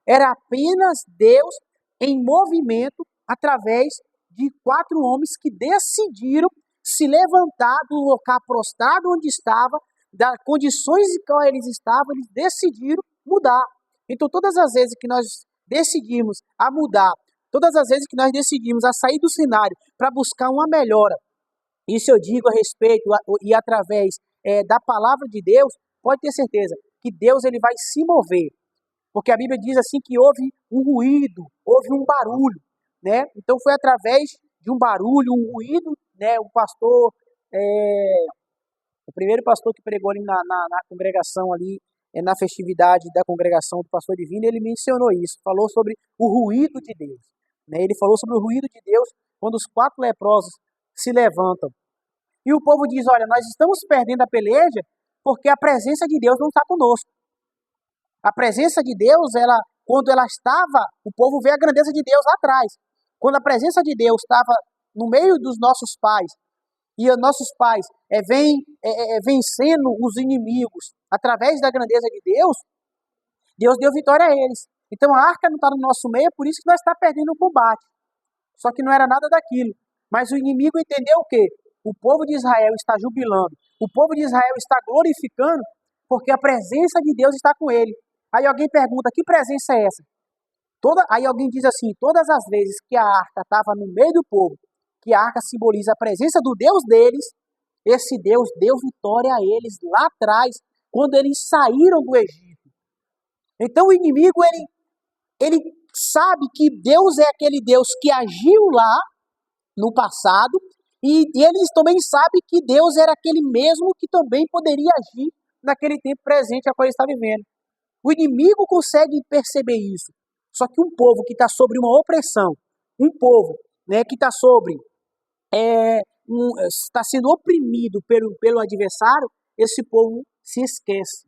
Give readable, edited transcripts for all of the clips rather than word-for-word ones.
Era apenas Deus em movimento através de 4 homens que decidiram se levantar do local prostrado onde estava, das condições em que eles estavam, eles decidiram mudar. Então, todas as vezes que nós decidimos a mudar, todas as vezes que nós decidimos a sair do cenário para buscar uma melhora, isso eu digo a respeito e através da palavra de Deus, pode ter certeza que Deus ele vai se mover. Porque a Bíblia diz assim que houve um ruído, houve um barulho, né? Então foi através de um barulho, um ruído, né? O primeiro pastor que pregou ali na congregação ali, na festividade da congregação do pastor Divino, ele mencionou isso, falou sobre o ruído de Deus, né? Ele falou sobre o ruído de Deus quando os 4 leprosos se levantam. E o povo diz, olha, nós estamos perdendo a peleja porque a presença de Deus não está conosco. A presença de Deus, quando ela estava, o povo vê a grandeza de Deus lá atrás. Quando a presença de Deus estava no meio dos nossos pais, e os nossos pais vêm vencendo os inimigos através da grandeza de Deus, Deus deu vitória a eles. Então a arca não está no nosso meio, por isso que nós estamos perdendo o combate. Só que não era nada daquilo. Mas o inimigo entendeu o quê? O povo de Israel está jubilando, o povo de Israel está glorificando, porque a presença de Deus está com ele. Aí alguém pergunta, que presença é essa? Aí alguém diz assim, todas as vezes que a arca estava no meio do povo, que a arca simboliza a presença do Deus deles, esse Deus deu vitória a eles lá atrás, quando eles saíram do Egito. Então o inimigo, ele sabe que Deus é aquele Deus que agiu lá no passado, e eles também sabem que Deus era aquele mesmo que também poderia agir naquele tempo presente a qual ele está vivendo. O inimigo consegue perceber isso. Só que um povo que está sobre uma opressão, um povo, né, que está sobre, está sendo oprimido pelo adversário, esse povo se esquece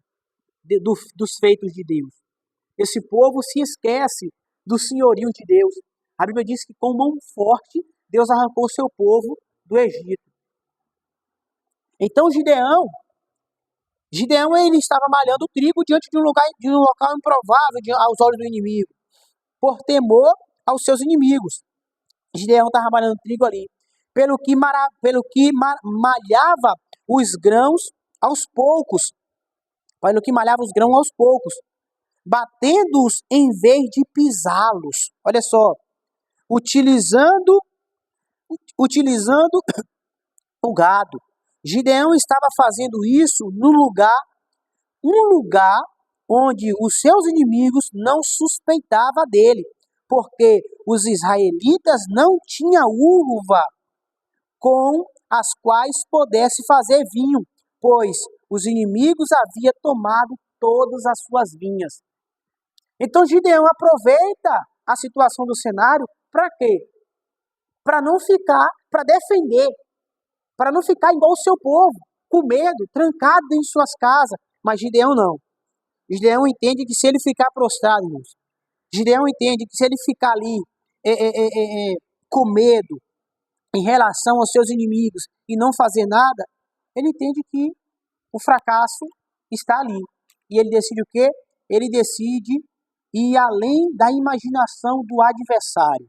dos feitos de Deus. Esse povo se esquece do senhorio de Deus. A Bíblia diz que com mão forte Deus arrancou seu povo do Egito. Então Gideão ele estava malhando trigo diante de um local improvável aos olhos do inimigo, por temor aos seus inimigos. Gideão estava malhando trigo ali, pelo que malhava os grãos aos poucos, batendo-os em vez de pisá-los. Olha só, utilizando o gado. Gideão estava fazendo isso um lugar onde os seus inimigos não suspeitavam dele, porque os israelitas não tinham uva com as quais pudesse fazer vinho, pois os inimigos haviam tomado todas as suas vinhas. Então Gideão aproveita a situação do cenário para quê? Para defender, para não ficar igual o seu povo, com medo, trancado em suas casas. Mas Gideão não. Gideão entende que se ele ficar prostrado, irmãos, Gideão entende que se ele ficar ali com medo em relação aos seus inimigos e não fazer nada, ele entende que o fracasso está ali. E ele decide o quê? Ele decide ir além da imaginação do adversário.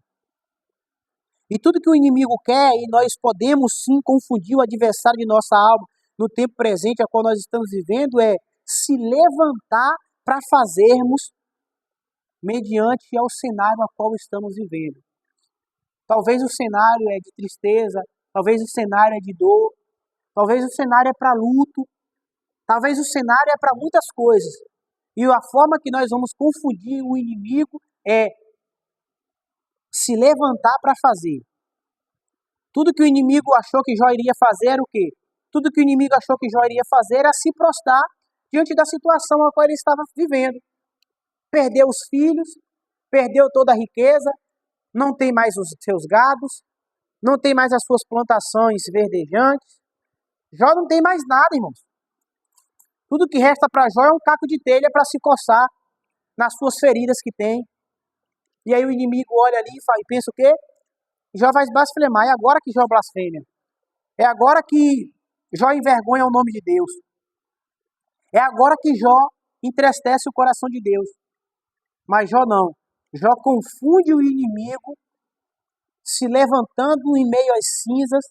E tudo que o inimigo quer, e nós podemos sim confundir o adversário de nossa alma no tempo presente a qual nós estamos vivendo, é se levantar para fazermos mediante ao cenário a qual estamos vivendo. Talvez o cenário é de tristeza, talvez o cenário é de dor, talvez o cenário é para luto, talvez o cenário é para muitas coisas. E a forma que nós vamos confundir o inimigo é se levantar para fazer. Tudo que o inimigo achou que Jó iria fazer era o quê? Tudo que o inimigo achou que Jó iria fazer era se prostrar diante da situação a qual ele estava vivendo. Perdeu os filhos, perdeu toda a riqueza, não tem mais os seus gados, não tem mais as suas plantações verdejantes. Jó não tem mais nada, irmãos. Tudo que resta para Jó é um caco de telha para se coçar nas suas feridas que tem. E aí o inimigo olha ali e pensa o quê? Jó vai blasfemar. É agora que Jó blasfema. É agora que Jó envergonha o nome de Deus. É agora que Jó entristece o coração de Deus. Mas Jó não. Jó confunde o inimigo, se levantando em meio às cinzas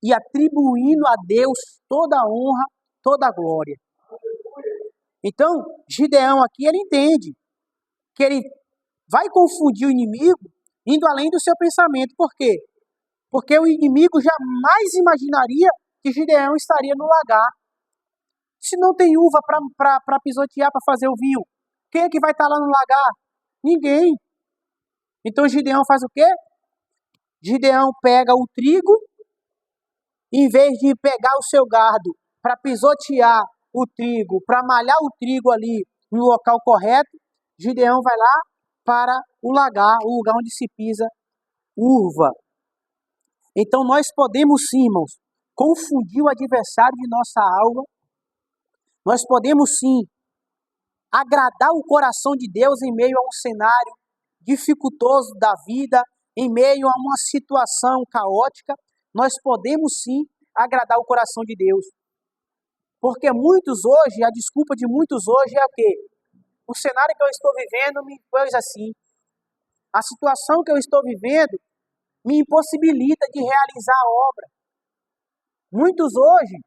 e atribuindo a Deus toda a honra, toda a glória. Então, Gideão aqui, ele entende que ele vai confundir o inimigo indo além do seu pensamento. Por quê? Porque o inimigo jamais imaginaria que Gideão estaria no lagar. Se não tem uva para pisotear, para fazer o vinho, quem é que vai estar lá no lagar? Ninguém. Então Gideão faz o quê? Gideão pega o trigo, em vez de pegar o seu gado para pisotear o trigo, para malhar o trigo ali no local correto, Gideão vai lá para o lagar, o lugar onde se pisa uva. Então nós podemos sim, irmãos, confundir o adversário de nossa alma. Nós podemos sim agradar o coração de Deus em meio a um cenário dificultoso da vida, em meio a uma situação caótica. Nós podemos sim agradar o coração de Deus. Porque muitos hoje, a desculpa de muitos hoje é o quê? O cenário que eu estou vivendo me impôs assim. A situação que eu estou vivendo me impossibilita de realizar a obra. Muitos hoje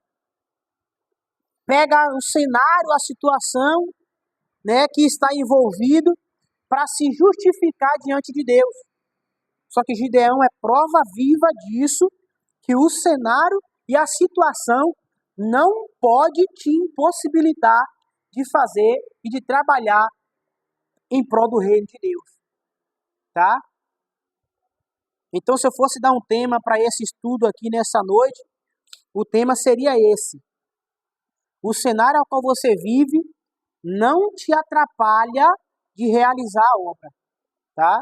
pegam o cenário, a situação, né, que está envolvido para se justificar diante de Deus. Só que Gideão é prova viva disso, que o cenário e a situação não pode te impossibilitar de fazer e de trabalhar em prol do reino de Deus. Tá? Então, se eu fosse dar um tema para esse estudo aqui nessa noite, o tema seria esse. O cenário ao qual você vive não te atrapalha de realizar a obra. Tá?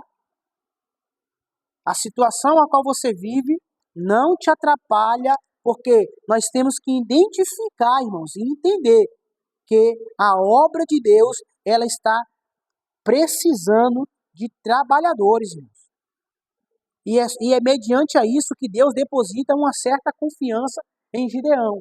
A situação a qual você vive não te atrapalha, porque nós temos que identificar, irmãos, e entender que a obra de Deus, ela está precisando de trabalhadores, irmãos. E é mediante a isso que Deus deposita uma certa confiança em Gideão.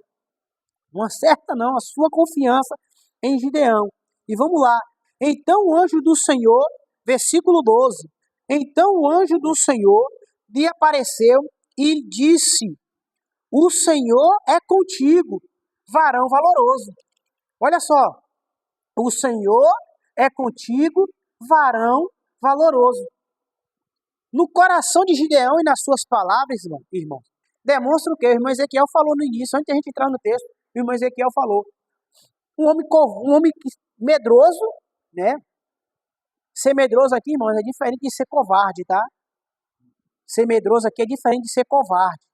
Uma certa não, a sua confiança em Gideão. E vamos lá. Então o anjo do Senhor, versículo 12. Então o anjo do Senhor lhe apareceu e disse: o Senhor é contigo, varão valoroso. Olha só. O Senhor é contigo, varão valoroso. No coração de Gideão e nas suas palavras, irmão, demonstra o que o irmão Ezequiel falou no início, antes de a gente entrar no texto, o irmão Ezequiel falou. Um homem medroso, né? Ser medroso aqui, irmãos, é diferente de ser covarde, tá? Ser medroso aqui é diferente de ser covarde.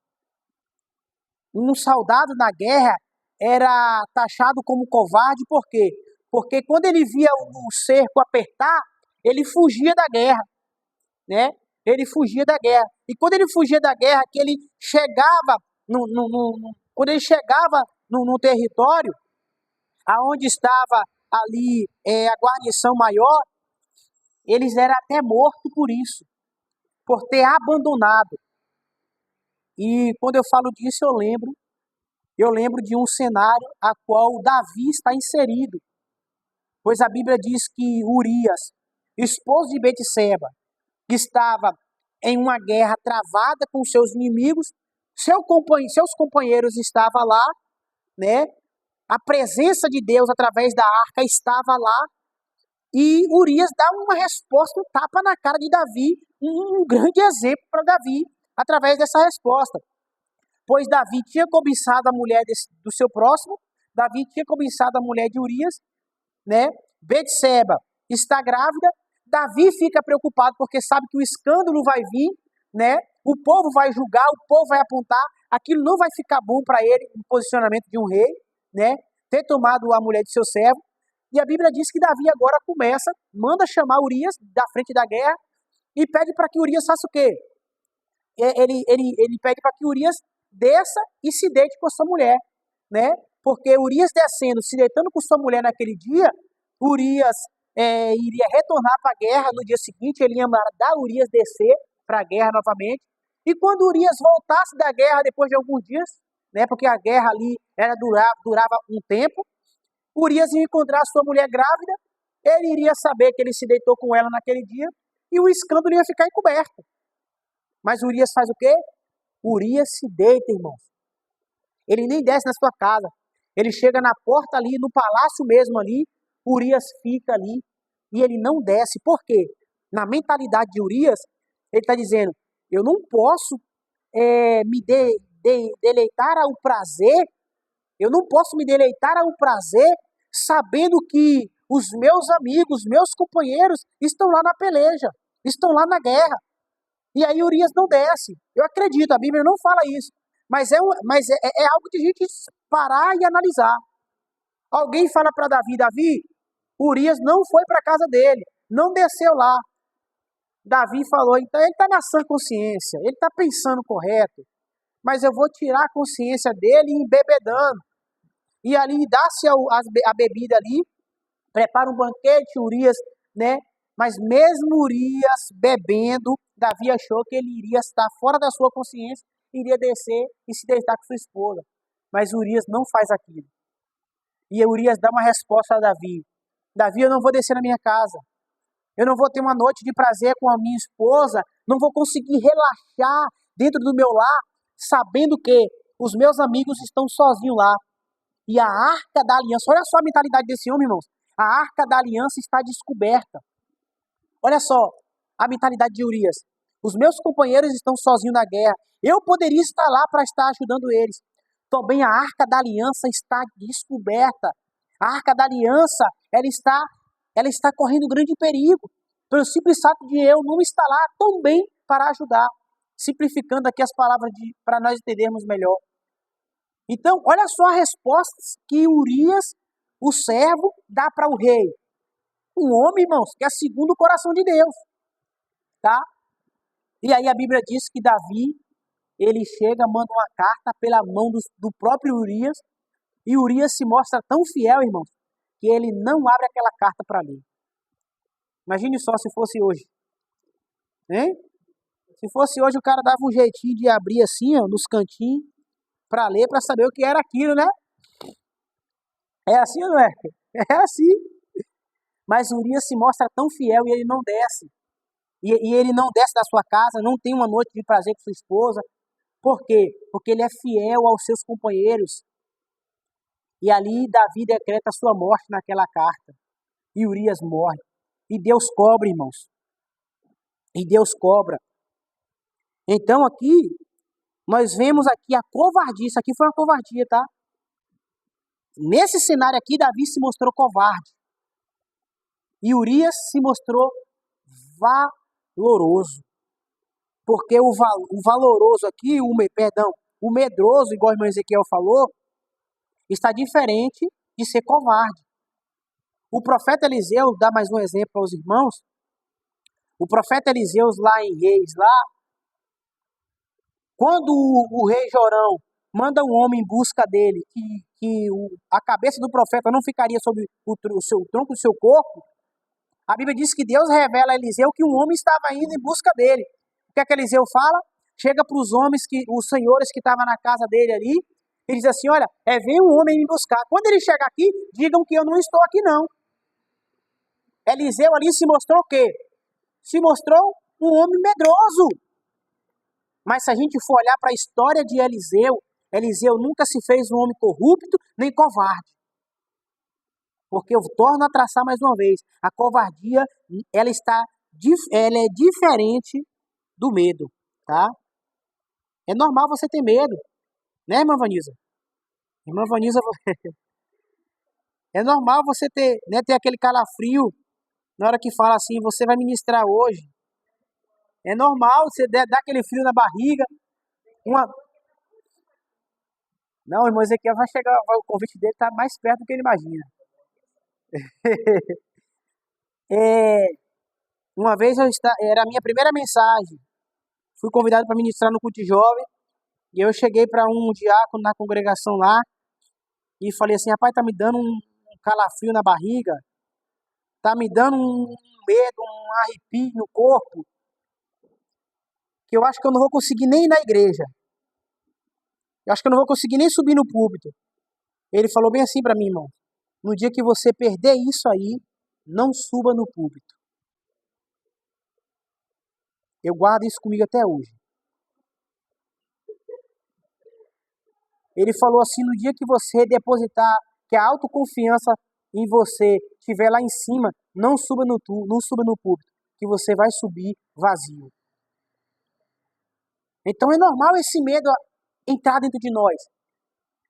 Um soldado na guerra era taxado como covarde, por quê? Porque quando ele via o cerco apertar, ele fugia da guerra, né? Ele fugia da guerra. E quando ele fugia da guerra, que ele chegava quando ele chegava no território, aonde estava ali a guarnição maior, eles eram até mortos por isso, por ter abandonado. E quando eu falo disso, eu lembro de um cenário a qual Davi está inserido. Pois a Bíblia diz que Urias, esposo de Betseba, que estava em uma guerra travada com seus inimigos, seus companheiros estavam lá, né? A presença de Deus através da arca estava lá, e Urias dá uma resposta, um tapa na cara de Davi, um grande exemplo para Davi, através dessa resposta. Pois Davi tinha cobiçado a mulher do seu próximo, Davi tinha cobiçado a mulher de Urias, né? Betseba está grávida, Davi fica preocupado porque sabe que o escândalo vai vir, né? O povo vai julgar, o povo vai apontar, aquilo não vai ficar bom para ele, no posicionamento de um rei, né? Ter tomado a mulher de seu servo. E a Bíblia diz que Davi agora manda chamar Urias da frente da guerra e pede para que Urias faça o quê? Ele pede para que Urias desça e se deite com a sua mulher, né? Porque Urias descendo, se deitando com sua mulher naquele dia, Urias iria retornar para a guerra no dia seguinte, ele ia mandar Urias descer para a guerra novamente. E quando Urias voltasse da guerra depois de alguns dias, né, porque a guerra ali durava um tempo, Urias ia encontrar sua mulher grávida Ele iria saber que ele se deitou com ela naquele dia e o escândalo ia ficar encoberto. Mas Urias faz o quê? Urias se deita, irmãos. Ele nem desce na sua casa. Ele chega na porta ali, no palácio mesmo ali, Urias fica ali e ele não desce. Por quê? Na mentalidade de Urias, ele está dizendo, eu não posso deleitar ao prazer, eu não posso me deleitar ao prazer sabendo que os meus amigos, meus companheiros estão lá na peleja, estão lá na guerra. E aí Urias não desce. Eu acredito, a Bíblia não fala isso. Mas é algo de a gente parar e analisar. Alguém fala para Davi, Davi, Urias não foi para a casa dele, não desceu lá. Davi falou, então ele está na sã consciência, ele está pensando correto, mas eu vou tirar a consciência dele embebedando. E ali dá-se a bebida ali, prepara um banquete, Urias, né? Mas mesmo Urias bebendo, Davi achou que ele iria estar fora da sua consciência, iria descer e se deitar com sua esposa. Mas Urias não faz aquilo. E Urias dá uma resposta a Davi. Davi, eu não vou descer na minha casa. Eu não vou ter uma noite de prazer com a minha esposa. Não vou conseguir relaxar dentro do meu lar, sabendo que os meus amigos estão sozinhos lá. E a arca da aliança, olha só a mentalidade desse homem, irmãos. A arca da aliança está descoberta. Olha só a mentalidade de Urias. Os meus companheiros estão sozinhos na guerra. Eu poderia estar lá para estar ajudando eles. Também a arca da aliança está descoberta. A arca da aliança, ela está correndo grande perigo. Pelo simples fato de eu não estar lá também para ajudar. Simplificando aqui as palavras para nós entendermos melhor. Então, olha só a resposta que Urias, o servo, dá para o rei. Um homem, irmãos, que é segundo o coração de Deus. Tá? E aí a Bíblia diz que Davi, ele chega, manda uma carta pela mão do próprio Urias, e Urias se mostra tão fiel, irmãos, que ele não abre aquela carta para ler. Imagine só se fosse hoje. Hein? Se fosse hoje, o cara dava um jeitinho de abrir assim, ó, nos cantinhos, para ler, para saber o que era aquilo, né? É assim ou não é? É assim. Mas Urias se mostra tão fiel e ele não desce. E ele não desce da sua casa, não tem uma noite de prazer com sua esposa. Por quê? Porque ele é fiel aos seus companheiros. E ali Davi decreta a sua morte naquela carta. E Urias morre. E Deus cobra, irmãos. E Deus cobra. Então aqui, nós vemos aqui a covardia. Isso aqui foi uma covardia, tá? Nesse cenário aqui, Davi se mostrou covarde. E Urias se mostrou valoroso. Porque o valoroso aqui, o medroso, igual o irmão Ezequiel falou, está diferente de ser covarde. O profeta Eliseu, dá mais um exemplo aos irmãos. O profeta Eliseu lá em Reis, lá, quando o rei Jorão manda um homem em busca dele, que a cabeça do profeta não ficaria sobre o tronco do seu corpo, a Bíblia diz que Deus revela a Eliseu que um homem estava indo em busca dele. O que é que Eliseu fala? Chega para os homens, os senhores que estavam na casa dele ali, ele diz assim, olha, vem um homem me buscar. Quando ele chegar aqui, digam que eu não estou aqui não. Eliseu ali se mostrou o quê? Se mostrou um homem medroso. Mas se a gente for olhar para a história de Eliseu, Eliseu nunca se fez um homem corrupto nem covarde. Porque eu torno a traçar mais uma vez, a covardia, ela é diferente do medo, tá? É normal você ter medo, né, irmã Vanisa? Irmã Vanisa, é normal você ter aquele calafrio na hora que fala assim, você vai ministrar hoje. É normal você dar aquele frio na barriga. Não, o irmão Ezequiel vai chegar, o convite dele está mais perto do que ele imagina. Uma vez era a minha primeira mensagem. Fui convidado para ministrar no culto jovem. E eu cheguei para um diácono na congregação lá e falei assim, rapaz, tá me dando um calafrio na barriga, tá me dando um medo, um arrepio no corpo, que eu acho que eu não vou conseguir nem ir na igreja. Eu acho que eu não vou conseguir nem subir no púlpito. Ele falou bem assim para mim, irmão, no dia que você perder isso aí, não suba no púlpito. Eu guardo isso comigo até hoje. Ele falou assim, no dia que você depositar, que a autoconfiança em você estiver lá em cima, não suba no púlpito, que você vai subir vazio. Então é normal esse medo entrar dentro de nós.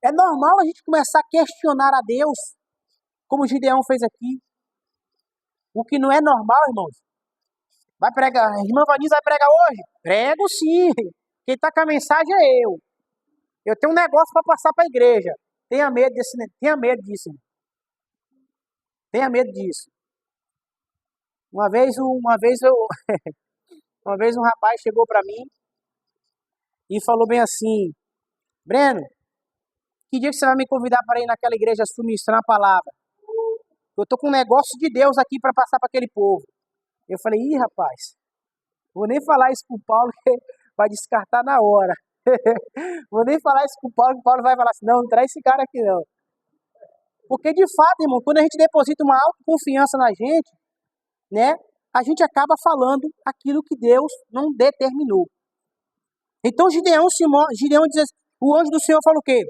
É normal a gente começar a questionar a Deus, como Gideão fez aqui. O que não é normal, irmãos. Vai pregar, a irmã Vanessa vai pregar hoje? Prego sim. Quem está com a mensagem é eu. Eu tenho um negócio para passar para a igreja. Tenha medo disso. Tenha medo disso. Uma vez um rapaz chegou para mim e falou bem assim: Breno, que dia que você vai me convidar para ir naquela igreja ministrar a palavra? Eu tô com um negócio de Deus aqui para passar para aquele povo. Eu falei: ih, rapaz, vou nem falar isso pro Paulo, que vai descartar na hora. Vou nem falar isso pro Paulo, que o Paulo vai falar assim: não traz esse cara aqui não. Porque de fato, irmão, quando a gente deposita uma autoconfiança na gente, né, a gente acaba falando aquilo que Deus não determinou. Então Gideão diz assim, o anjo do Senhor falou o quê?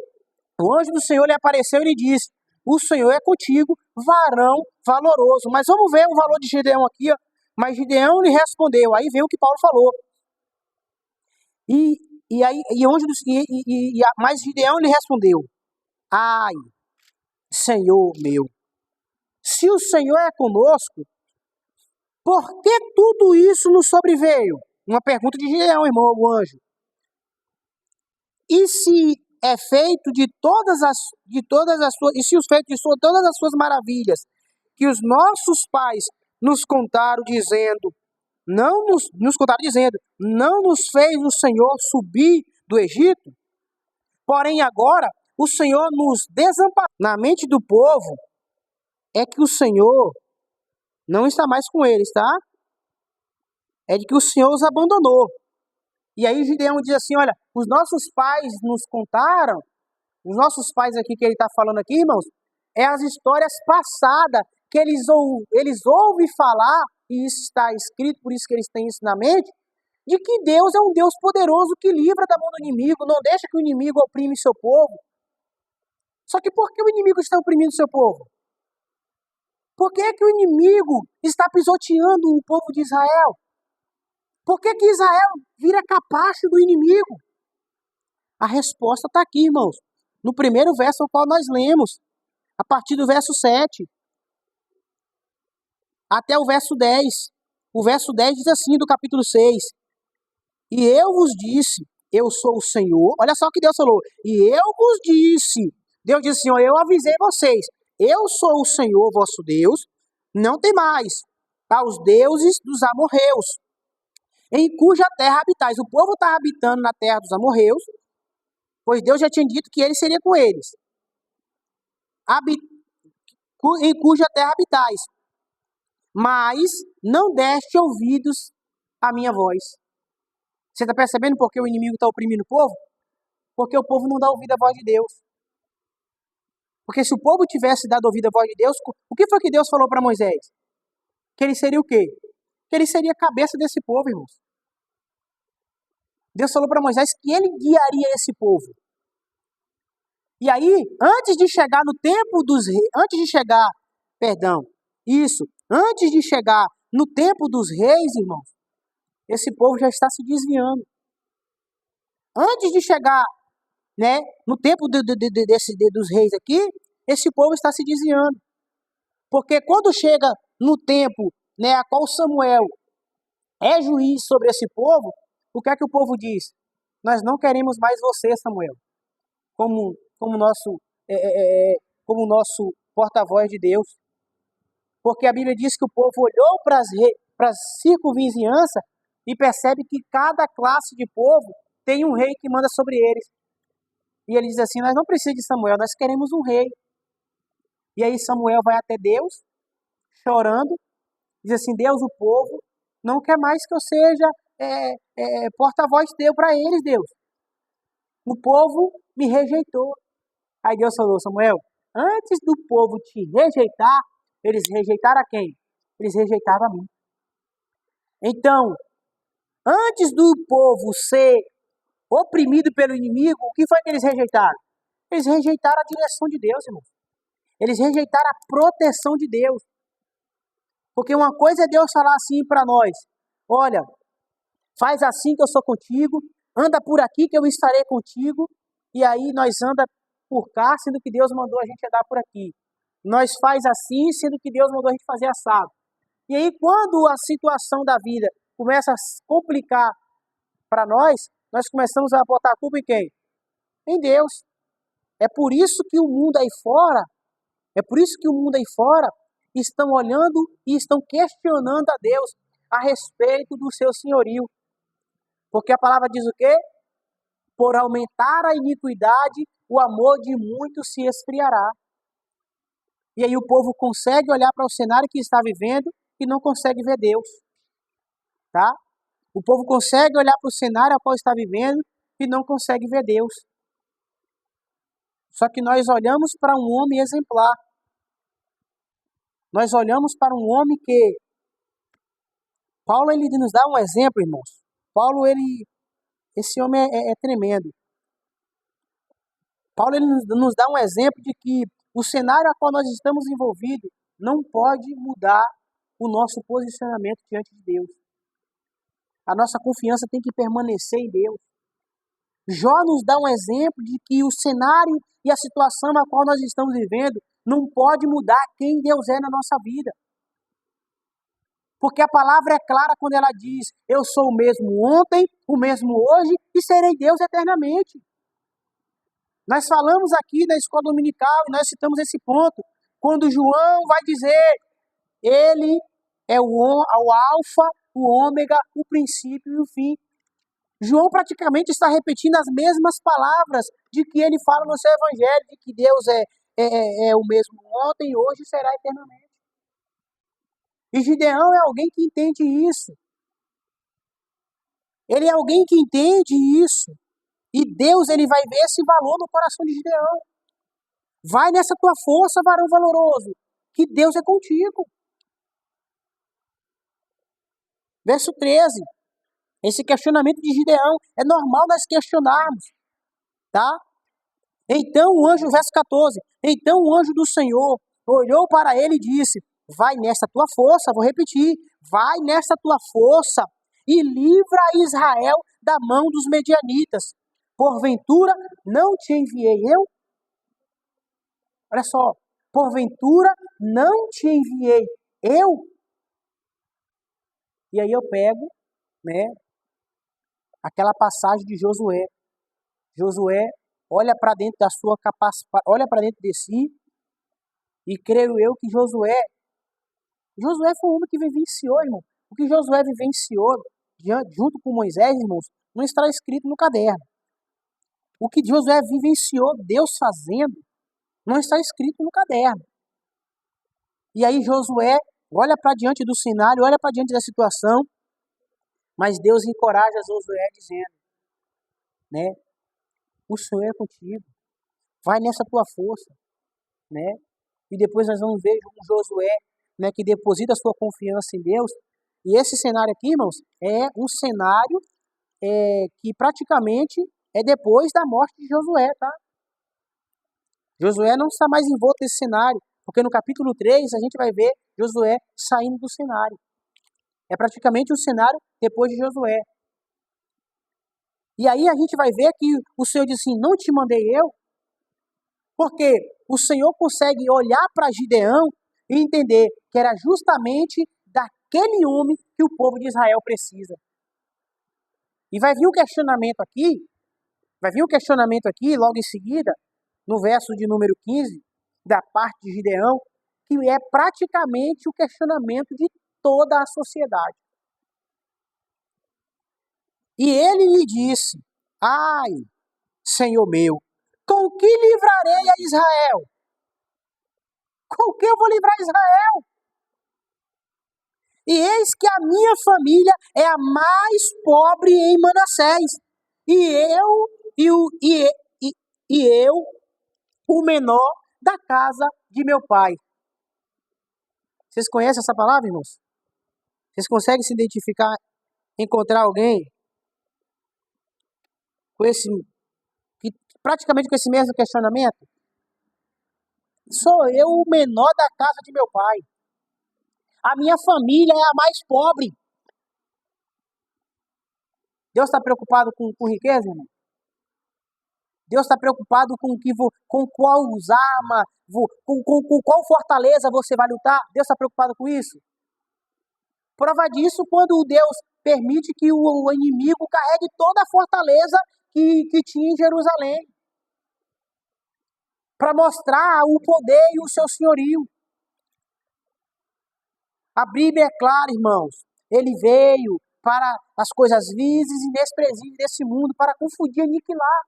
O anjo do Senhor lhe apareceu e lhe disse: o Senhor é contigo, varão valoroso. Mas vamos ver o valor de Gideão aqui, ó. Mas Gideão lhe respondeu. Aí vem o que Paulo falou. Mas Gideão lhe respondeu: ai, Senhor meu, se o Senhor é conosco, por que tudo isso nos sobreveio? Uma pergunta de Gideão, irmão, o anjo. E se é feito de todas as suas maravilhas que os nossos pais nos contaram dizendo, não nos fez o Senhor subir do Egito? Porém agora o Senhor nos desamparou. Na mente do povo é que o Senhor não está mais com eles, tá? É de que o Senhor os abandonou. E aí Gideão diz assim, olha, os nossos pais nos contaram, os nossos pais aqui que ele está falando aqui, irmãos, é as histórias passadas que eles ouvem falar, e isso está escrito, por isso que eles têm isso na mente, de que Deus é um Deus poderoso que livra da mão do inimigo, não deixa que o inimigo oprime seu povo. Só que por que o inimigo está oprimindo seu povo? Por que que o inimigo está pisoteando o povo de Israel? Por que que Israel vira capacho do inimigo? A resposta está aqui, irmãos. No primeiro verso ao qual nós lemos. A partir do verso 7. Até o verso 10. O verso 10 diz assim, do capítulo 6. E eu vos disse, eu sou o Senhor. Olha só o que Deus falou. E eu vos disse. Deus disse assim, eu avisei vocês. Eu sou o Senhor vosso Deus. Não tem mais aos deuses dos amorreus, em cuja terra habitais. O povo está habitando na terra dos amorreus, pois Deus já tinha dito que ele seria com eles. Em cuja terra habitais. Mas não deste ouvidos à minha voz. Você está percebendo por que o inimigo está oprimindo o povo? Porque o povo não dá ouvido à voz de Deus. Porque se o povo tivesse dado ouvido à voz de Deus, o que foi que Deus falou para Moisés? Que ele seria o quê? Que ele seria a cabeça desse povo, irmãos. Deus falou para Moisés que ele guiaria esse povo. E aí, antes de chegar no tempo dos reis, antes de chegar no tempo dos reis, irmãos, esse povo já está se desviando. Antes de chegar, né, no tempo dos reis aqui, esse povo está se desviando. Porque quando chega no tempo, né, a qual Samuel é juiz sobre esse povo, o que é que o povo diz? Nós não queremos mais você, Samuel, como nosso porta-voz de Deus. Porque a Bíblia diz que o povo olhou para a circunvizinhança e percebe que cada classe de povo tem um rei que manda sobre eles. E ele diz assim, nós não precisamos de Samuel, nós queremos um rei. E aí Samuel vai até Deus, chorando, diz assim, Deus, o povo não quer mais que eu seja porta-voz teu para eles, Deus. O povo me rejeitou. Aí Deus falou, Samuel, antes do povo te rejeitar, eles rejeitaram a quem? Eles rejeitaram a mim. Então, antes do povo ser oprimido pelo inimigo, o que foi que eles rejeitaram? Eles rejeitaram a direção de Deus, irmão. Eles rejeitaram a proteção de Deus. Porque uma coisa é Deus falar assim para nós: olha, faz assim que eu sou contigo, anda por aqui que eu estarei contigo, e aí nós anda por cá, sendo que Deus mandou a gente andar por aqui. Nós faz assim, sendo que Deus mandou a gente fazer assado. E aí quando a situação da vida começa a complicar para nós começamos a botar a culpa em quem? Em Deus. É por isso que o mundo aí fora, estão olhando e estão questionando a Deus a respeito do seu senhorio. Porque a palavra diz o quê? Por aumentar a iniquidade, o amor de muitos se esfriará. E aí o povo consegue olhar para o cenário que está vivendo e não consegue ver Deus. Tá? O povo consegue olhar para o cenário ao qual está vivendo e não consegue ver Deus. Só que nós olhamos para um homem exemplar. Nós olhamos para um homem que... Paulo, ele nos dá um exemplo, irmãos. Paulo, esse homem é tremendo. Paulo, ele nos dá um exemplo de que o cenário a qual nós estamos envolvidos não pode mudar o nosso posicionamento diante de Deus. A nossa confiança tem que permanecer em Deus. Jó nos dá um exemplo de que o cenário e a situação a qual nós estamos vivendo não pode mudar quem Deus é na nossa vida. Porque a palavra é clara quando ela diz: eu sou o mesmo ontem, o mesmo hoje e serei Deus eternamente. Nós falamos aqui na escola dominical e nós citamos esse ponto. Quando João vai dizer: ele é o alfa, o ômega, o princípio e o fim. João praticamente está repetindo as mesmas palavras de que ele fala no seu evangelho, de que Deus é o mesmo ontem, hoje e será eternamente. E Gideão é alguém que entende isso. Ele é alguém que entende isso. E Deus, ele vai ver esse valor no coração de Gideão. Vai nessa tua força, varão valoroso, que Deus é contigo. Verso 13. Esse questionamento de Gideão, é normal nós questionarmos, tá? Então o anjo, verso 14, então o anjo do Senhor olhou para ele e disse: vai nessa tua força, vou repetir, vai nessa tua força e livra Israel da mão dos medianitas. Porventura não te enviei eu? Olha só, porventura não te enviei eu? E aí eu pego, né, aquela passagem de Josué. Josué olha para dentro da sua capacidade, olha para dentro de si, e creio eu que Josué foi um homem que vivenciou, irmão. O que Josué vivenciou junto com Moisés, irmãos, não está escrito no caderno. O que Josué vivenciou, Deus fazendo, não está escrito no caderno. E aí Josué olha para diante do cenário, olha para diante da situação, mas Deus encoraja Josué dizendo, né? O Senhor é contigo. Vai nessa tua força, né? E depois nós vamos ver um Josué, né, que deposita a sua confiança em Deus. E esse cenário aqui, irmãos, é um cenário que praticamente é depois da morte de Josué, tá? Josué não está mais envolto nesse cenário, porque no capítulo 3 a gente vai ver Josué saindo do cenário. É praticamente um cenário depois de Josué. E aí a gente vai ver que o Senhor diz assim: não te mandei eu? Porque o Senhor consegue olhar para Gideão e entender que era justamente daquele homem que o povo de Israel precisa. E vai vir um questionamento aqui, logo em seguida, no verso de número 15, da parte de Gideão, que é praticamente o questionamento de toda a sociedade. E ele lhe disse: ai, Senhor meu, com que livrarei a Israel? Com que eu vou livrar Israel? E eis que a minha família é a mais pobre em Manassés, e eu, o menor da casa de meu pai. Vocês conhecem essa palavra, irmãos? Vocês conseguem se identificar, encontrar alguém com esse, praticamente com esse mesmo questionamento? Sou eu o menor da casa de meu pai. A minha família é a mais pobre. Deus está preocupado com riqueza, irmão? Deus está preocupado com qual arma, com qual fortaleza você vai lutar? Deus está preocupado com isso? Prova disso quando Deus permite que o inimigo carregue toda a fortaleza que tinha em Jerusalém, para mostrar o poder e o seu senhorio. A Bíblia é clara, irmãos. Ele veio para as coisas visíveis e inexpressíveis desse mundo, para confundir e aniquilar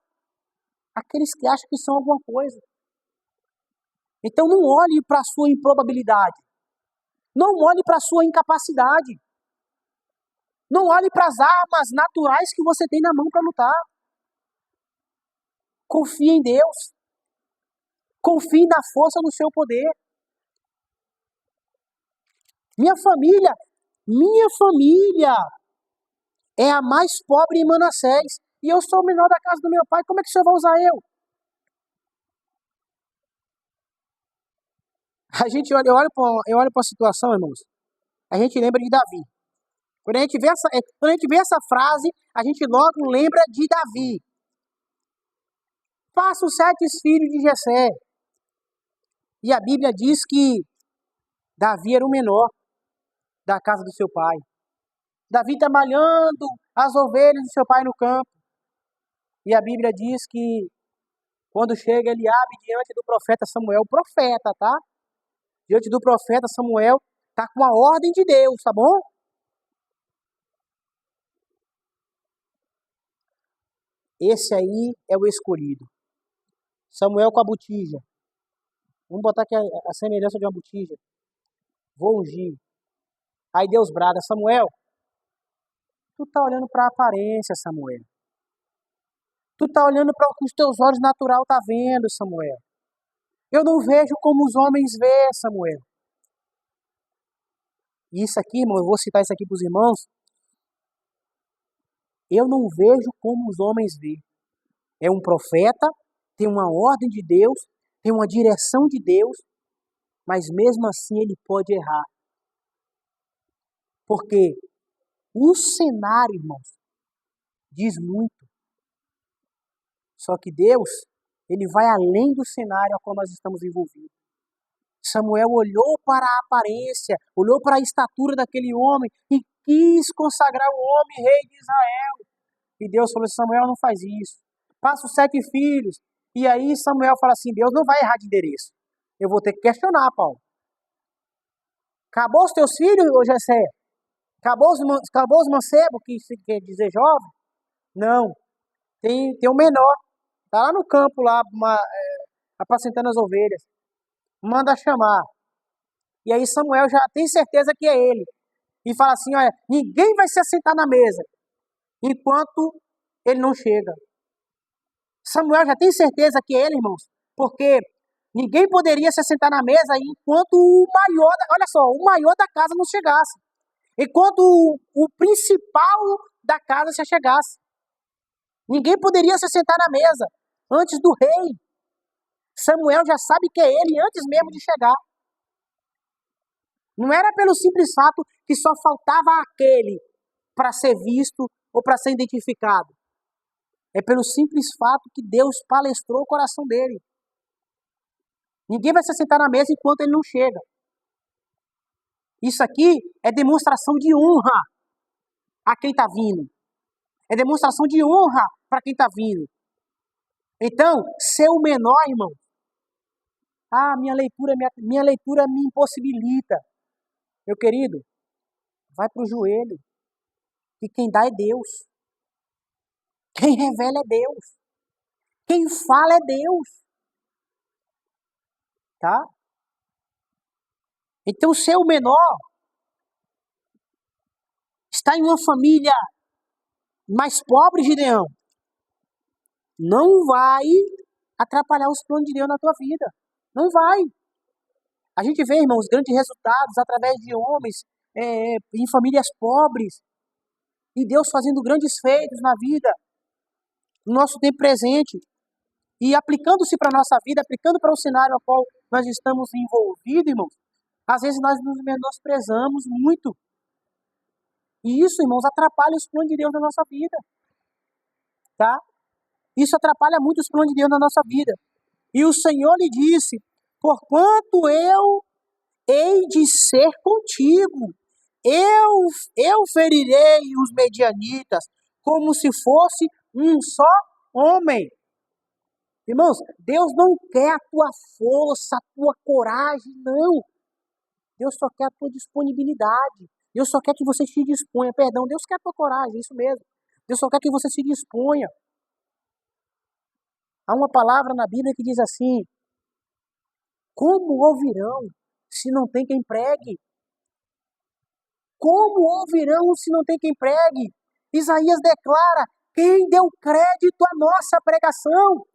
aqueles que acham que são alguma coisa. Então não olhe para a sua improbabilidade. Não olhe para a sua incapacidade. Não olhe para as armas naturais que você tem na mão para lutar. Confie em Deus. Confie na força do seu poder. Minha família é a mais pobre em Manassés. E eu sou o menor da casa do meu pai. Como é que o senhor vai usar eu? Eu olho para a situação, irmãos. A gente lembra de Davi. Quando a gente vê essa frase, a gente logo lembra de Davi. Faça os 7 filhos de Jessé. E a Bíblia diz que Davi era o menor da casa do seu pai. Davi está malhando as ovelhas do seu pai no campo. E a Bíblia diz que quando chega Eliabe diante do profeta Samuel, profeta, tá? Diante do profeta Samuel, tá com a ordem de Deus, tá bom? Esse aí é o escolhido. Samuel com a botija. Vamos botar aqui a semelhança de uma botija. Vou ungir. Aí Deus brada, Samuel, tu tá olhando para a aparência, Samuel. Tu tá olhando para o que os teus olhos natural tá vendo, Samuel. Eu não vejo como os homens vê, Samuel. E isso aqui, irmão, eu vou citar isso aqui para os irmãos. Eu não vejo como os homens vê. É um profeta, tem uma ordem de Deus, tem uma direção de Deus, mas mesmo assim ele pode errar. Porque o cenário, irmãos, diz muito. Só que Deus, ele vai além do cenário a qual nós estamos envolvidos. Samuel olhou para a aparência, olhou para a estatura daquele homem e quis consagrar o homem rei de Israel. E Deus falou assim, Samuel, não faz isso. Faça os 7 filhos. E aí Samuel fala assim, Deus não vai errar de endereço. Eu vou ter que questionar, Paulo. Acabou os teus filhos, Jessé? Acabou os mancebos, que quer dizer jovem? Não. Tem o menor. Está lá no campo, lá, apacentando as ovelhas. Manda chamar. E aí Samuel já tem certeza que é ele. E fala assim, olha, ninguém vai se assentar na mesa enquanto ele não chega. Samuel já tem certeza que é ele, irmãos. Porque ninguém poderia se assentar na mesa enquanto o maior da casa não chegasse. Enquanto o principal da casa se chegasse. Ninguém poderia se sentar na mesa antes do rei. Samuel já sabe que é ele antes mesmo de chegar. Não era pelo simples fato que só faltava aquele para ser visto ou para ser identificado. É pelo simples fato que Deus palestrou o coração dele. Ninguém vai se sentar na mesa enquanto ele não chega. Isso aqui é demonstração de honra a quem está vindo. É demonstração de honra para quem está vindo. Então, ser o menor, irmão. Minha leitura me impossibilita. Meu querido, vai para o joelho. E quem dá é Deus. Quem revela é Deus. Quem fala é Deus. Tá? Então, ser o menor, está em uma família mais pobre, Gideão, não vai atrapalhar os planos de Deus na tua vida. Não vai. A gente vê, irmãos, grandes resultados através de homens em famílias pobres e Deus fazendo grandes feitos na vida, no nosso tempo presente e aplicando-se para a nossa vida, aplicando para o cenário ao qual nós estamos envolvidos, irmãos. Às vezes nós nos menosprezamos muito. E isso, irmãos, atrapalha os planos de Deus na nossa vida, tá? Isso atrapalha muito os planos de Deus na nossa vida. E o Senhor lhe disse, porquanto eu hei de ser contigo, eu ferirei os medianitas como se fosse um só homem. Irmãos, Deus não quer a tua força, a tua coragem, não. Deus só quer a tua disponibilidade. Deus só quer que você se disponha. Perdão, Deus quer a tua coragem, isso mesmo. Deus só quer que você se disponha. Há uma palavra na Bíblia que diz assim, como ouvirão se não tem quem pregue? Como ouvirão se não tem quem pregue? Isaías declara, quem deu crédito à nossa pregação?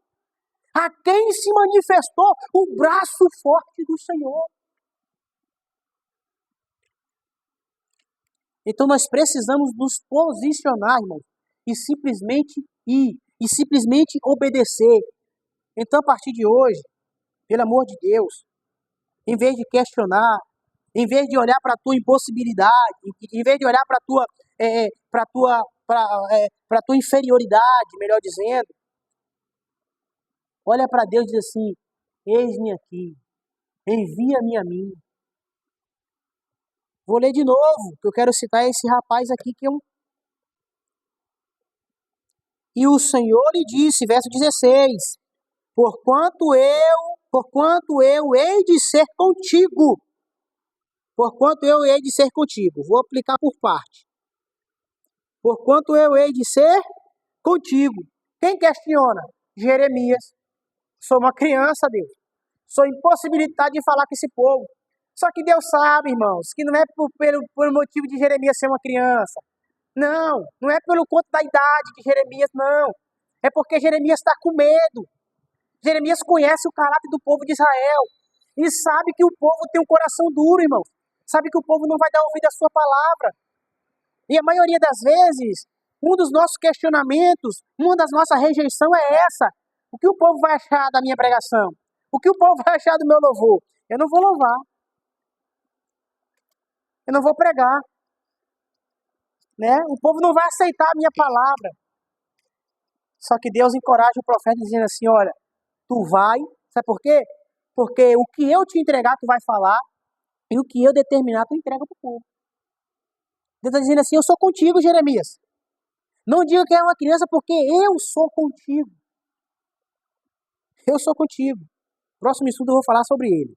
A quem se manifestou o braço forte do Senhor? Então nós precisamos nos posicionar, irmãos, e simplesmente ir, e simplesmente obedecer. Então a partir de hoje, pelo amor de Deus, em vez de questionar, em vez de olhar para a tua impossibilidade, em vez de olhar para a tua inferioridade, melhor dizendo, olha para Deus e diz assim, eis-me aqui, envia-me a mim. Vou ler de novo, que eu quero citar esse rapaz aqui que é um... E o Senhor lhe disse, verso 16, porquanto eu hei de ser contigo. Porquanto eu hei de ser contigo. Vou aplicar por parte. Porquanto eu hei de ser contigo. Quem questiona? Jeremias. Sou uma criança, Deus. Sou impossibilitado de falar com esse povo. Só que Deus sabe, irmãos, que não é por motivo de Jeremias ser uma criança. Não é pelo conto da idade de Jeremias, não. É porque Jeremias está com medo. Jeremias conhece o caráter do povo de Israel. E sabe que o povo tem um coração duro, irmão. Sabe que o povo não vai dar ouvido à sua palavra. E a maioria das vezes, um dos nossos questionamentos, uma das nossas rejeições é essa. O que o povo vai achar da minha pregação? O que o povo vai achar do meu louvor? Eu não vou louvar. Eu não vou pregar. Né? O povo não vai aceitar a minha palavra. Só que Deus encoraja o profeta dizendo assim, olha, tu vai, sabe por quê? Porque o que eu te entregar, tu vai falar, e o que eu determinar, tu entrega para o povo. Deus está dizendo assim, eu sou contigo, Jeremias. Não diga que é uma criança, porque eu sou contigo. Eu sou contigo. Próximo estudo eu vou falar sobre ele.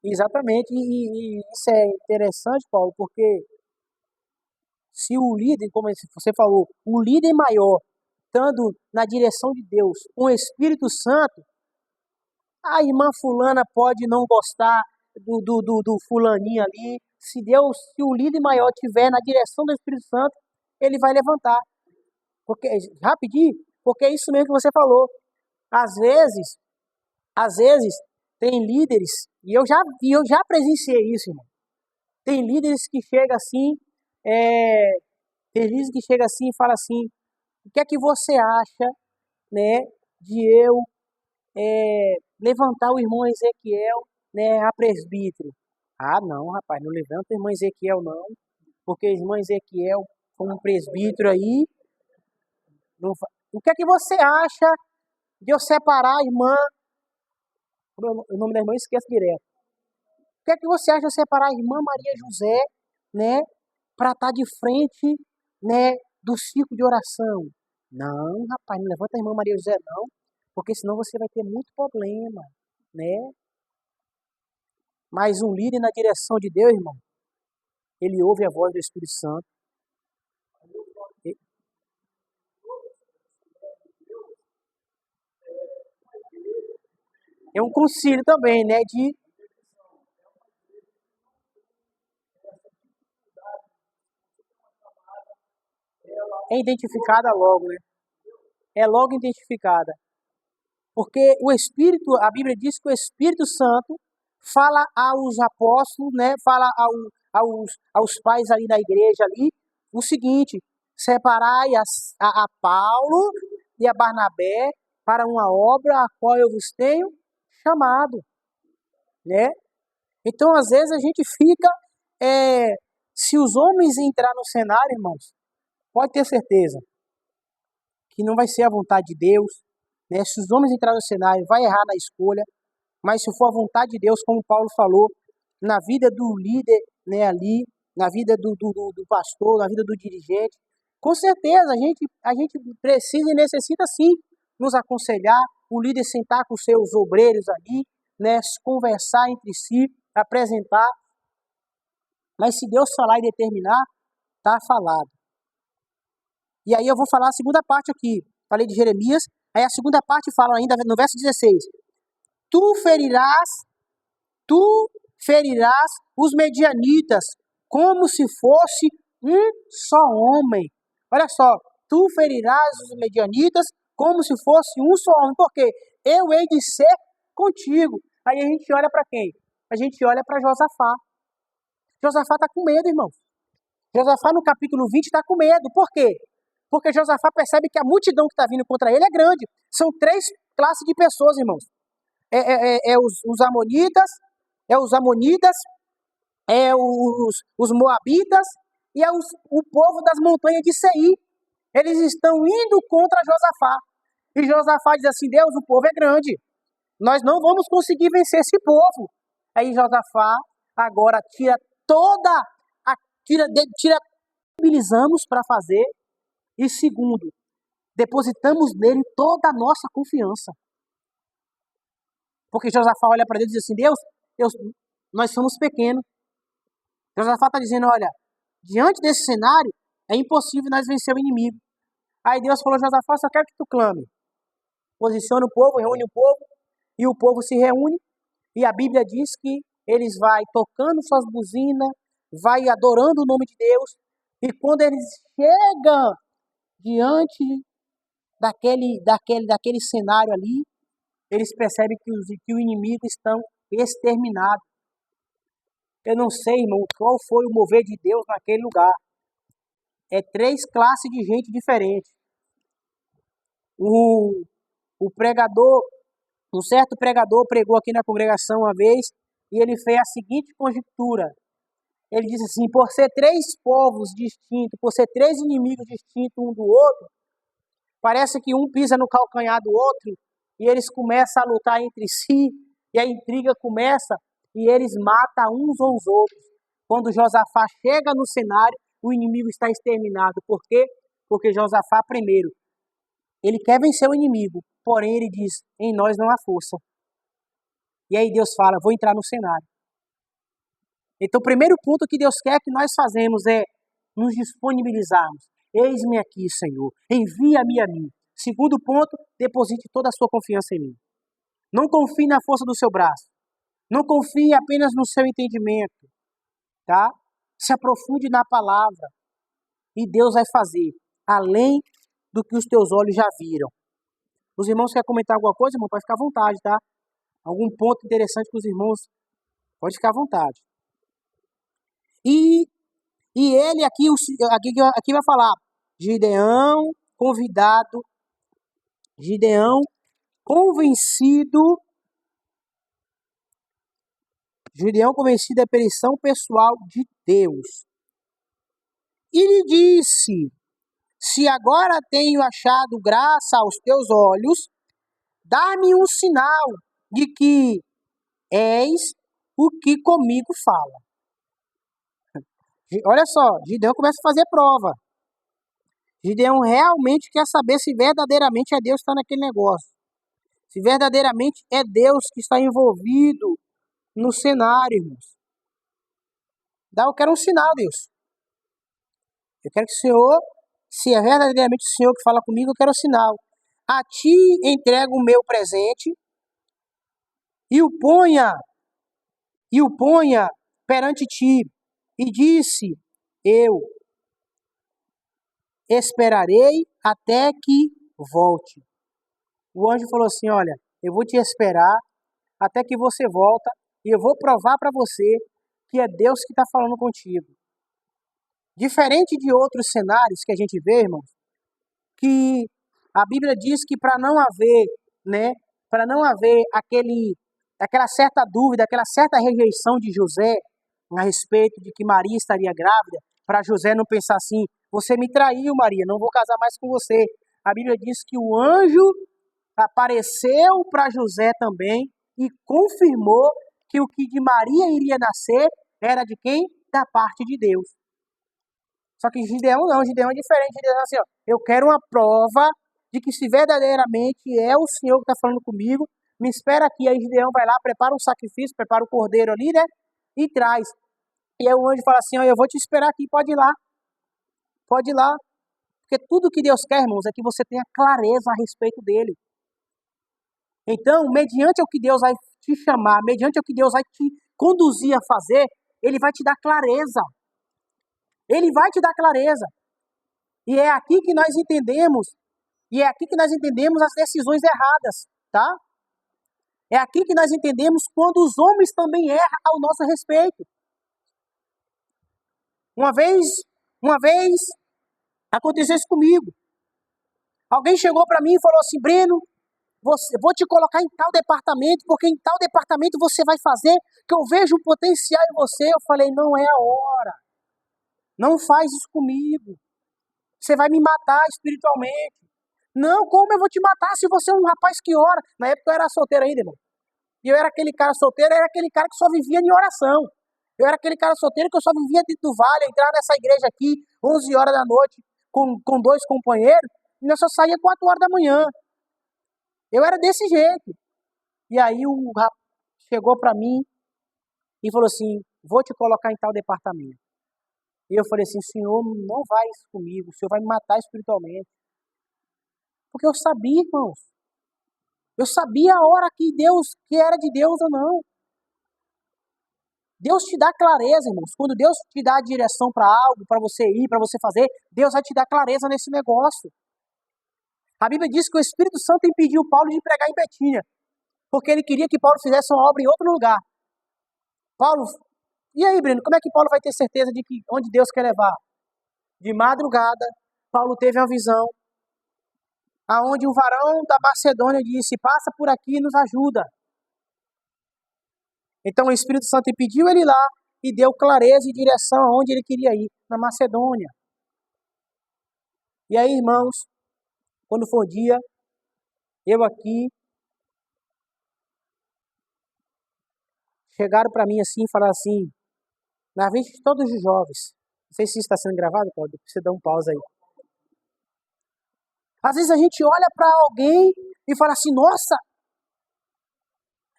Exatamente, e isso é interessante, Paulo, porque se o líder, como você falou, o líder maior, estando na direção de Deus, com o Espírito Santo, a irmã fulana pode não gostar do fulaninho ali. Se o líder maior estiver na direção do Espírito Santo, ele vai levantar. Porque, rapidinho, porque é isso mesmo que você falou. Às vezes, tem líderes, e eu já presenciei isso, irmão. Tem líderes que chegam assim, tem líderes que chegam assim e falam assim, o que é que você acha, né, de eu levantar o irmão Ezequiel, né, a presbítero? Ah, não, rapaz, não levanta o irmão Ezequiel, não, porque o irmão Ezequiel, como presbítero aí, não fa... O que é que você acha de eu separar a irmã, o nome da irmã eu esqueço direto. O que é que você acha de separar a irmã Maria José, né, para estar de frente, né, do ciclo de oração? Não, rapaz, não levanta a irmã Maria José, não, porque senão você vai ter muito problema, né? Mas um líder na direção de Deus, irmão, ele ouve a voz do Espírito Santo. É um concílio também, né? É identificada logo, né? É logo identificada. Porque o Espírito, a Bíblia diz que o Espírito Santo fala aos apóstolos, né? Fala aos pais ali da igreja ali, o seguinte: separai a Paulo e a Barnabé para uma obra a qual eu vos tenho chamado, né? Então, às vezes, a gente fica. Se os homens entrar no cenário, irmãos, pode ter certeza que não vai ser a vontade de Deus, né? Se os homens entrar no cenário, vai errar na escolha, mas se for a vontade de Deus, como Paulo falou, na vida do líder, né, ali, na vida do pastor, na vida do dirigente, com certeza a gente precisa e necessita sim nos aconselhar, o líder sentar com os seus obreiros ali, né, conversar entre si, apresentar. Mas se Deus falar e determinar, está falado. E aí eu vou falar a segunda parte aqui. Falei de Jeremias, aí a segunda parte fala ainda no verso 16. Tu ferirás os medianitas como se fosse um só homem. Olha só, tu ferirás os medianitas como se fosse um só homem. Por quê? Eu hei de ser contigo. Aí a gente olha para quem? A gente olha para Josafá. Josafá está com medo, irmão. Josafá no capítulo 20 está com medo. Por quê? Porque Josafá percebe que a multidão que está vindo contra ele é grande. São três classes de pessoas, irmãos. Os amonitas, os amonitas, os moabitas e o povo das montanhas de Seir. Eles estão indo contra Josafá. E Josafá diz assim: Deus, o povo é grande. Nós não vamos conseguir vencer esse povo. Aí Josafá agora tira toda a mobilizamos para fazer. E segundo, depositamos nele toda a nossa confiança. Porque Josafá olha para Deus e diz assim: Deus, nós somos pequenos. Josafá está dizendo: olha, diante desse cenário, é impossível nós vencer o inimigo. Aí Deus falou: Josafá, só quero que tu clame. Posiciona o povo, reúne o povo, e o povo se reúne. E a Bíblia diz que eles vai tocando suas buzinas, vai adorando o nome de Deus. E quando eles chegam diante daquele cenário ali, eles percebem que o inimigo estão exterminado. Eu não sei, irmão, qual foi o mover de Deus naquele lugar. É três classes de gente diferente. O pregador, um certo pregador pregou aqui na congregação uma vez e ele fez a seguinte conjectura. Ele disse assim: por ser três povos distintos, por ser três inimigos distintos um do outro, parece que um pisa no calcanhar do outro e eles começam a lutar entre si e a intriga começa e eles matam uns aos outros. Quando Josafá chega no cenário, o inimigo está exterminado. Por quê? Porque Josafá, primeiro, ele quer vencer o inimigo, porém ele diz: em nós não há força. E aí Deus fala: vou entrar no cenário. Então o primeiro ponto que Deus quer que nós fazemos é nos disponibilizarmos. Eis-me aqui, Senhor, envia-me a mim. Segundo ponto, deposite toda a sua confiança em mim. Não confie na força do seu braço. Não confie apenas no seu entendimento, tá? Se aprofunde na palavra e Deus vai fazer além do que os teus olhos já viram. Os irmãos querem comentar alguma coisa, irmão? Pode ficar à vontade, tá? Algum ponto interessante com os irmãos? Pode ficar à vontade. E ele aqui vai falar, Gideão convidado, Gideão convencido da permissão pessoal de Deus. E lhe disse: se agora tenho achado graça aos teus olhos, dá-me um sinal de que és o que comigo fala. Olha só, Gideão começa a fazer prova. Gideão realmente quer saber se verdadeiramente é Deus que está naquele negócio. Se verdadeiramente é Deus que está envolvido no cenário, irmãos. Eu quero um sinal, Deus. Eu quero que o Senhor, se é verdadeiramente o Senhor que fala comigo, eu quero um sinal. A ti entrego o meu presente e o ponha perante ti. E disse, eu esperarei até que volte. O anjo falou assim, olha, eu vou te esperar até que você volta e eu vou provar para você que é Deus que está falando contigo. Diferente de outros cenários que a gente vê, irmãos, que a Bíblia diz que para não haver, né, para não haver aquela certa dúvida, aquela certa rejeição de José a respeito de que Maria estaria grávida, para José não pensar assim, você me traiu, Maria, não vou casar mais com você. A Bíblia diz que o anjo apareceu para José também e confirmou que o que de Maria iria nascer era de quem? Da parte de Deus. Só que Gideão não, Gideão é diferente. Gideão é assim, ó, eu quero uma prova de que se verdadeiramente é o Senhor que está falando comigo, me espera aqui. Aí Gideão vai lá, prepara um sacrifício, prepara o cordeiro ali, né? E traz. E aí o anjo fala assim, ó, eu vou te esperar aqui, pode ir lá. Pode ir lá. Porque tudo que Deus quer, irmãos, é que você tenha clareza a respeito dele. Então, mediante o que Deus vai te chamar, mediante o que Deus vai te conduzir a fazer, ele vai te dar clareza. Ele vai te dar clareza. E é aqui que nós entendemos, as decisões erradas, tá? É aqui que nós entendemos quando os homens também erram ao nosso respeito. Uma vez aconteceu isso comigo. Alguém chegou para mim e falou assim, Breno, vou te colocar em tal departamento, porque em tal departamento você vai fazer, que eu vejo um potencial em você. Eu falei, não é a hora. Não faz isso comigo. Você vai me matar espiritualmente. Não, como eu vou te matar se você é um rapaz que ora? Na época eu era solteiro ainda, irmão. E eu era aquele cara solteiro, era aquele cara que só vivia em oração. Eu era aquele cara solteiro que eu só vivia dentro do vale, entrar nessa igreja aqui, 11 horas da noite, com 2 companheiros, e eu só saía 4 horas da manhã. Eu era desse jeito. E aí o rapaz chegou para mim e falou assim, vou te colocar em tal departamento. E eu falei assim, Senhor, não vai isso comigo, o Senhor vai me matar espiritualmente. Porque eu sabia, irmãos. Eu sabia a hora que era de Deus ou não. Deus te dá clareza, irmãos. Quando Deus te dá a direção para algo, para você ir, para você fazer, Deus vai te dar clareza nesse negócio. A Bíblia diz que o Espírito Santo impediu Paulo de pregar em Betínia, porque ele queria que Paulo fizesse uma obra em outro lugar. Paulo, e aí, Breno, como é que Paulo vai ter certeza de que onde Deus quer levar? De madrugada, Paulo teve uma visão, aonde o varão da Macedônia disse, passa por aqui e nos ajuda. Então o Espírito Santo impediu ele lá e deu clareza e direção aonde ele queria ir, na Macedônia. E aí, irmãos, quando for dia, eu aqui, chegaram para mim assim e falaram assim, na frente de todos os jovens, não sei se isso está sendo gravado, pode você dar um pausa aí. Às vezes a gente olha para alguém e fala assim, nossa,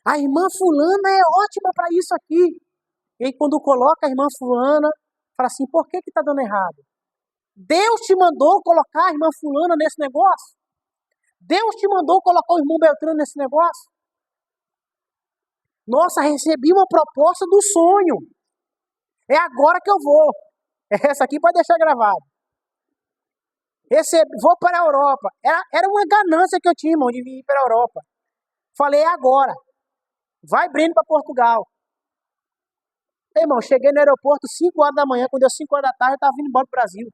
a irmã fulana é ótima para isso aqui. E aí quando coloca a irmã fulana, fala assim, por que está dando errado? Deus te mandou colocar a irmã fulana nesse negócio? Deus te mandou colocar o irmão Beltrano nesse negócio? Nossa, recebi uma proposta do sonho. É agora que eu vou. Essa aqui pode deixar gravado. Vou para a Europa. Era uma ganância que eu tinha, irmão, de vir para a Europa. Falei, é agora. Vai, Breno, para Portugal. Irmão, cheguei no aeroporto 5 horas da manhã. Quando deu 5 horas da tarde, eu estava vindo embora para o Brasil.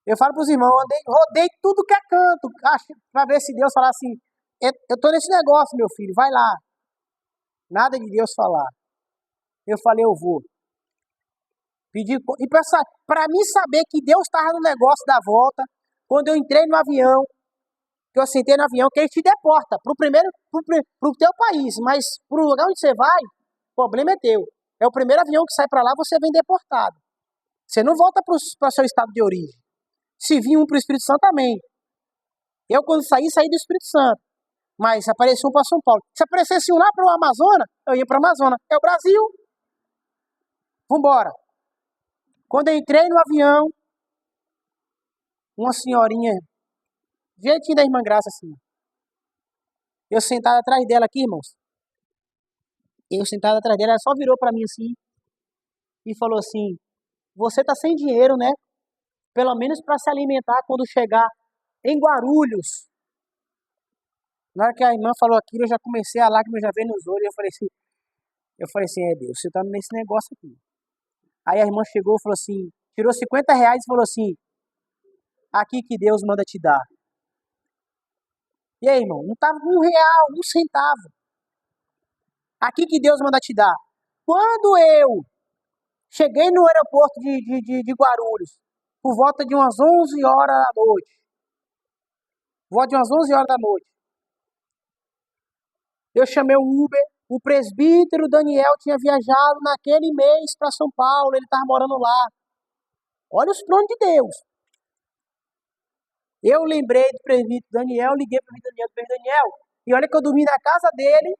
Eu falo para os irmãos, rodei tudo que é canto, para ver se Deus falar assim, eu estou nesse negócio, meu filho, vai lá. Nada de Deus falar. Eu falei, eu vou. Pedi, e para mim saber que Deus estava no negócio da volta, quando eu entrei no avião, que eu sentei no avião, que ele te deporta pro teu país, mas pro lugar onde você vai, o problema é teu. É o primeiro avião que sai para lá, você vem deportado. Você não volta para o seu estado de origem. Se vir um para o Espírito Santo, amém. Eu, quando saí do Espírito Santo. Mas apareceu um para São Paulo. Se aparecesse um lá para o Amazonas, eu ia para o Amazonas. É o Brasil. Vambora. Quando eu entrei no avião, uma senhorinha, jeitinho da irmã Graça, assim. Eu sentado atrás dela aqui, irmãos. Eu sentado atrás dela, ela só virou para mim assim e falou assim: você tá sem dinheiro, né? Pelo menos para se alimentar quando chegar em Guarulhos. Na hora que a irmã falou aquilo, eu já comecei a lágrima já veio nos olhos. Eu falei assim, é Deus, você tá nesse negócio aqui. Aí a irmã chegou e falou assim, tirou R$50 e falou assim, aqui que Deus manda te dar. E aí, irmão, não tava R$1, 1 centavo. Aqui que Deus manda te dar. Quando eu cheguei no aeroporto de Guarulhos, por volta de umas 11 horas da noite, eu chamei o Uber, o presbítero Daniel tinha viajado naquele mês para São Paulo, ele estava morando lá. Olha os planos de Deus. Eu lembrei do presbítero Daniel, liguei para o presbítero Daniel, e olha que eu dormi na casa dele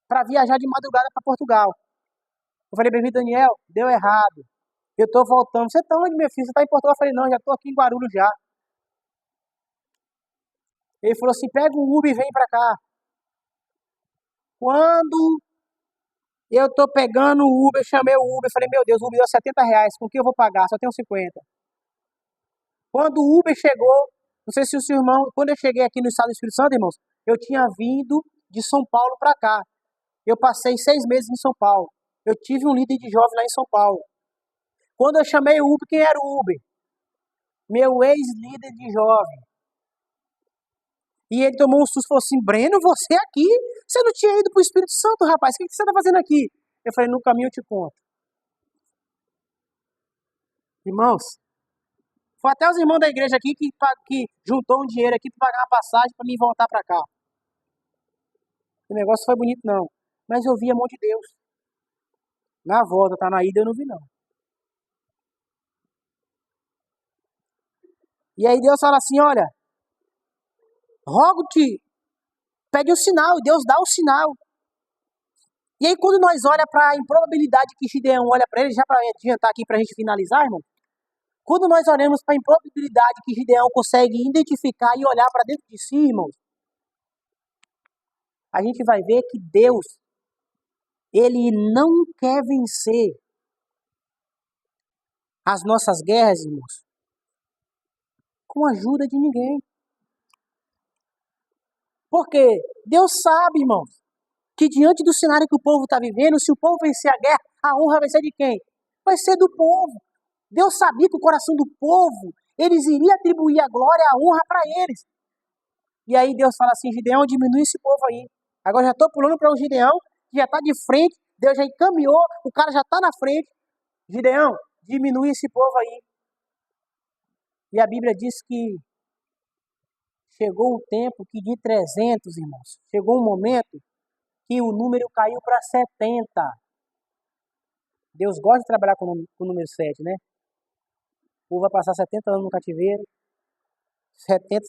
para viajar de madrugada para Portugal. Eu falei, presbítero Daniel, deu errado. Eu estou voltando. Você está onde, meu filho? Você está em Portugal? Eu falei, não, já estou aqui em Guarulhos já. Ele falou assim, pega um Uber e vem para cá. Quando eu estou pegando o Uber, chamei o Uber, falei, meu Deus, o Uber deu R$70, com que eu vou pagar? Só tenho 50. Quando o Uber chegou, não sei se o seu irmão, quando eu cheguei aqui no estado do Espírito Santo, irmãos, eu tinha vindo de São Paulo para cá. Eu passei 6 meses em São Paulo. Eu tive um líder de jovem lá em São Paulo. Quando eu chamei o Uber, quem era o Uber? Meu ex-líder de jovem. E ele tomou um susto e falou assim, Breno, você aqui? Você não tinha ido para o Espírito Santo, rapaz? O que você está fazendo aqui? Eu falei, no caminho eu te conto. Irmãos, foi até os irmãos da igreja aqui que juntou um dinheiro aqui para pagar uma passagem para mim voltar para cá. O negócio foi bonito, não. Mas eu vi a mão de Deus. Na volta, tá na ida, eu não vi, não. E aí Deus fala assim, olha, rogo-te, pede o sinal, e Deus dá o sinal. E aí quando nós olhamos para a improbabilidade que Gideão olha para ele, já para adiantar aqui para a gente finalizar, irmão, quando nós olhamos para a improbabilidade que Gideão consegue identificar e olhar para dentro de si, irmãos, a gente vai ver que Deus, ele não quer vencer as nossas guerras, irmãos, com a ajuda de ninguém. Porque Deus sabe, irmãos, que diante do cenário que o povo está vivendo, se o povo vencer a guerra, a honra vai ser de quem? Vai ser do povo. Deus sabia que o coração do povo, eles iriam atribuir a glória e a honra para eles. E aí Deus fala assim, Gideão, diminui esse povo aí. Agora já estou pulando para o Gideão, que já está de frente, Deus já encaminhou, o cara já está na frente. Gideão, diminui esse povo aí. E a Bíblia diz que chegou o tempo que de 300, irmãos, chegou um momento que o número caiu para 70. Deus gosta de trabalhar com o número 7, né? O povo vai passar 70 anos no cativeiro, 70